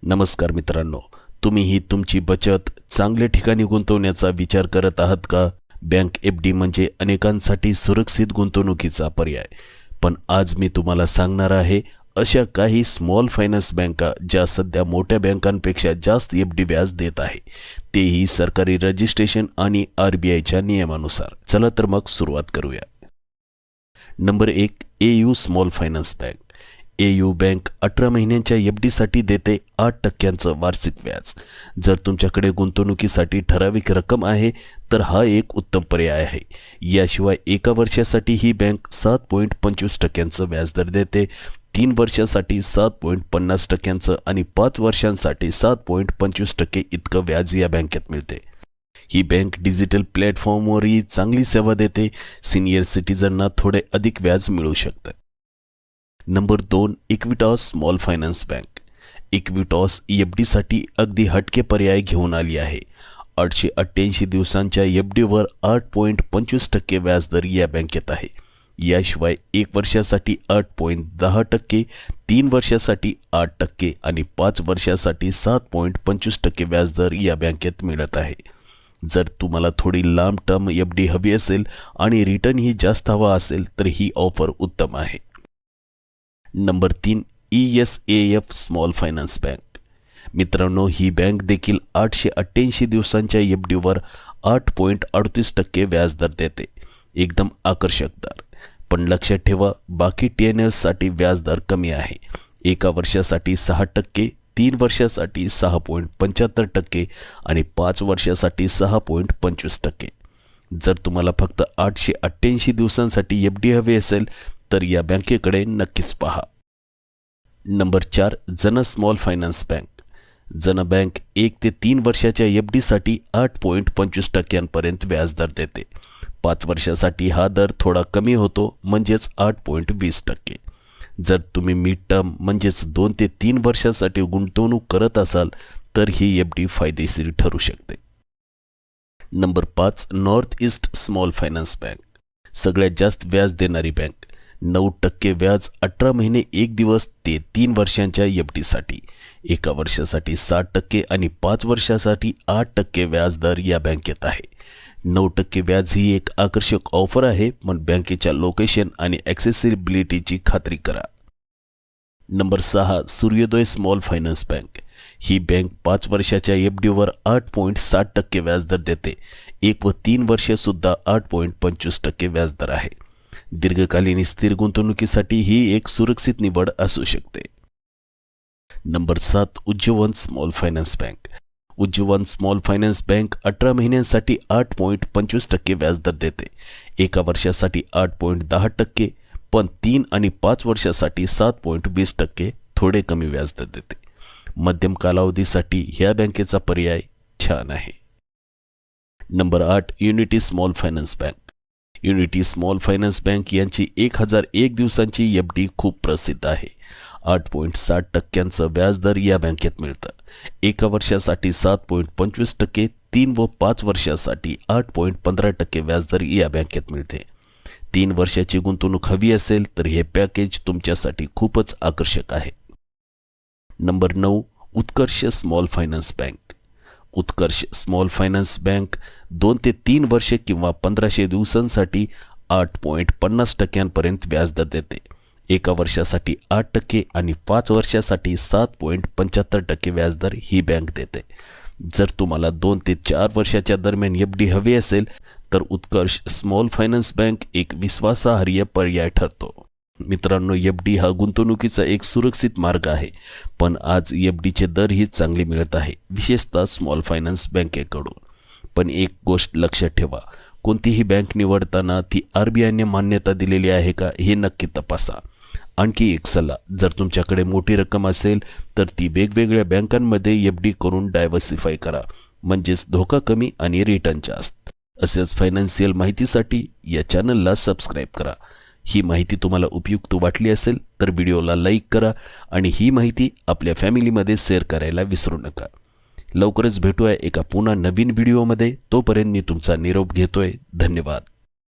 नमस्कार मित्रांनो, तुम्हीही तुमची बचत चांगल्या ठिकाणी गुंतवण्याचा विचार करत आहात का? बँक एफडी म्हणजे अनेकांसाठी सुरक्षित गुंतवणुकीचा पर्याय. पण आज मी तुम्हाला सांगणार आहे अशा काही स्मॉल फायनान्स बँका ज्या सध्या मोठ्या बँकांपेक्षा जास्त एफडी व्याज देत आहे, तेही सरकारी रजिस्ट्रेशन आणि RBIच्या नियमानुसार. चला तर मग सुरुवात करूया. Number 1, AU small finance bank. AU bank 18 महिन्यांच्या एफडीसाठी देते 8% वार्षिक व्याज. जर तुमच्याकडे गुंतवणुकीसाठी ठराविक रक्कम आहे तर हा एक उत्तम पर्याय आहे. याशिवाय एका वर्षासाठी ही बँक 7.25% व्याजदर देते, 3 वर्षासाठी 7.50% आणि 5 वर्षांसाठी 7.25% इतकं व्याज या बँकेत मिळते. ही बँक डिजिटल प्लॅटफॉर्मवरही चांगली सेवा देते. सिनियर सिटीजनना थोडे अधिक व्याज मिळू शकतं. Number 2, Equitas small finance bank. Equitas एफडीसाठी अगदी हटके पर्याय घेऊन आली आहे. 888 दिवसांच्या एफडीवर 8.25% व्याजदर या बँकेत आहे. याशिवाय 1 वर्षासाठी 8.10%, 3 वर्षासाठी 8% आणि 5 वर्षासाठी 7.25% व्याजदर या बँकेत मिळत आहे. जर तुम्हाला थोडी लांब टर्म एफडी हवी असेल आणि रिटर्नही जास्त हवा असेल तर ही ऑफर उत्तम आहे. Number 3, ESAF small finance bank. मित्रांनो, ही बँक देखील 888 दिवसांच्या एफडीवर 8.38% व्याजदर देते. एकदम आकर्षक दर. पण लक्षात ठेवा, बाकी टेनर्ससाठी व्याजदर कमी आहे. एका वर्षासाठी 6%, 3 वर्षासाठी 6.75% आणि 5 वर्षासाठी 6.25%. जर तुम्हाला फक्त 888 दिवसांसाठी एफडी हवी असेल तर या बँकेकडे नक्कीच पहा. नंबर 4, जन स्मॉल फायनान्स बँक. जन बँक 1 ते 3 वर्षाच्या एफडीसाठी 8.25% व्याजदर देते. 5 वर्षासाठी हा दर थोडा कमी होतो, म्हणजेच 8.20%. जर तुम्ही मिड टर्म म्हणजेच 2 ते 3 वर्षासाठी गुंतवणूक करत असाल तर ही एफडी फायदेशीर ठरू शकते. Number 5, north east small finance bank. सगळ्यात जास्त व्याज देणारी बँक. 9% व्याज 18 महिने 1 दिवस ते 3 वर्षांच्या एफडीसाठी. एका वर्षासाठी 7% आणि 5 वर्षासाठी 8% व्याजदर या बँकेत आहे. 9% व्याज ही एक आकर्षक ऑफर आहे, पण बँकेच्या लोकेशन आणि ॲक्सेसिबिलिटीची खात्री करा. नंबर 6, सूर्योदय स्मॉल फायनान्स बँक. ही बँक 5 वर्षाच्या एफडीवर 8.60% व्याजदर देते. 1 व 3 वर्षे सुद्धा 8.25% व्याजदर आहे. दीर्घकालीन स्थिर गुंतवणुकीसाठी ही एक सुरक्षित निवड असू शकते. Number 7, Ujjivan small finance bank. Ujjivan small finance bank 18 महिन्यांसाठी 8.25% व्याजदर देते. एका वर्षासाठी 8.10%, पण 3 आणि 5 वर्षासाठी 7.20% थोडे कमी व्याजदर देते. मध्यम कालावधीसाठी ह्या बँकेचा पर्याय छान आहे. Number 8, unity small finance bank. Unity small finance bank यांची 1001 दिवसांची एफडी खूप प्रसिद्ध आहे. 8.60% व्याजदर या बँकेत मिळतं. एका वर्षासाठी 7.25%, 3 व 5 वर्षासाठी 8.15% व्याजदर या बँकेत मिळते. 3 वर्षाची गुंतवणूक हवी असेल तर हे पॅकेज तुमच्यासाठी खूपच आकर्षक आहे. नंबर 9, उत्कर्ष स्मॉल फायनान्स बँक. उत्कर्ष स्मॉल फायनान्स बँक 2 ते 3 वर्षे किंवा 1500 दिवसांसाठी 8.50% व्याजदर देते. एका वर्षासाठी 8% आणि 5 वर्षासाठी 7.75% व्याजदर ही बँक देते. जर तुम्हाला 2 ते 4 वर्षाच्या दरम्यान एफडी हवी असेल तर उत्कर्ष स्मॉल फायनान्स बँक एक विश्वासार्ह पर्याय ठरतो. मित्रांनो, एफडी हा गुंतवणुकीचा एक सुरक्षित मार्ग आहे, पण आज एफडीचे दरही चांगले मिळत आहे, विशेषतः स्मॉल फायनान्स बँकेकडून. पण एक गोष्ट लक्षात ठेवा, कोणतीही बँक निवडताना ती RBIने मान्यता दिलेली आहे का हे नक्की तपासा. आणखी एक सल्ला, जर तुमच्याकडे मोठी रक्कम असेल तर ती वेगवेगळ्या बँकांमध्ये एफडी करून डायव्हर्सिफाय करा, म्हणजेच धोका कमी आणि रिटर्न जास्त. असेच फायनान्शियल माहितीसाठी या चॅनलला सबस्क्राईब करा. ही माहिती तुम्हाला उपयुक्त वाटली असेल तर व्हिडिओला लाईक करा आणि ही माहिती आपल्या फॅमिलीमध्ये शेअर करायला विसरू नका. लवकरच भेटूया एका पुन्हा नवीन व्हिडिओमध्ये. तोपर्यंत मी तुमचा निरोप घेतोय. धन्यवाद.